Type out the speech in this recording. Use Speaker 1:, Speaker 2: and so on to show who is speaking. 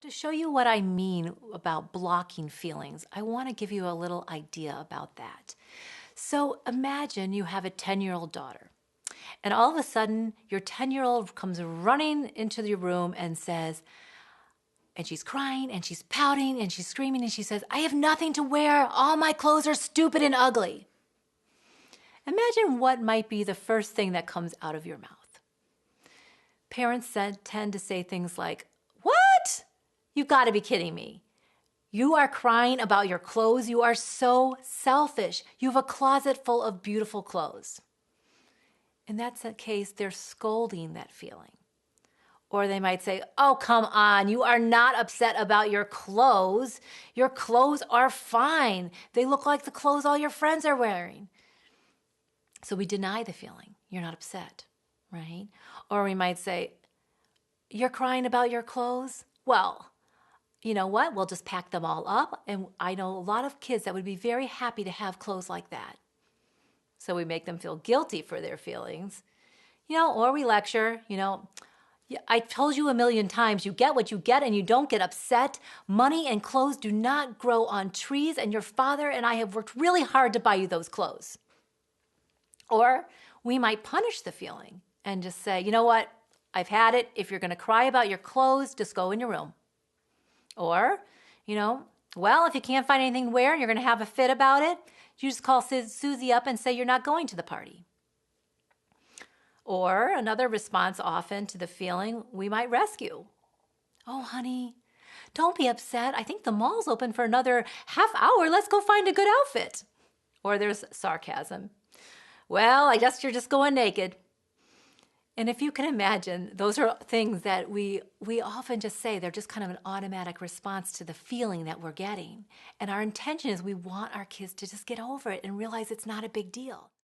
Speaker 1: To show you what I mean about blocking feelings, I want to give you a little idea about that. So imagine you have a 10-year-old daughter, and all of a sudden, your 10-year-old comes running into your room and says, and she's crying and she's pouting and she's screaming and she says, I have nothing to wear. All my clothes are stupid and ugly. Imagine what might be the first thing that comes out of your mouth. Parents tend to say things like, what? You've got to be kidding me. You are crying about your clothes. You are so selfish. You have a closet full of beautiful clothes. In that case, they're scolding that feeling. Or they might say, oh, come on, you are not upset about your clothes. Your clothes are fine. They look like the clothes all your friends are wearing. So we deny the feeling. You're not upset, right? Or we might say, you're crying about your clothes? Well, you know what? We'll just pack them all up. And I know a lot of kids that would be very happy to have clothes like that. So we make them feel guilty for their feelings, or we lecture, I told you a million times, you get what you get and you don't get upset. Money and clothes do not grow on trees, and your father and I have worked really hard to buy you those clothes. Or we might punish the feeling and just say, you know what? I've had it. If you're going to cry about your clothes, just go in your room. Or, well, if you can't find anything to wear and you're going to have a fit about it, you just call Susie up and say you're not going to the party. Or another response often to the feeling, we might rescue. Oh, honey, don't be upset. I think the mall's open for another half hour. Let's go find a good outfit. Or there's sarcasm. Well, I guess you're just going naked. And if you can imagine, those are things that we often just say. They're just kind of an automatic response to the feeling that we're getting. And our intention is we want our kids to just get over it and realize it's not a big deal.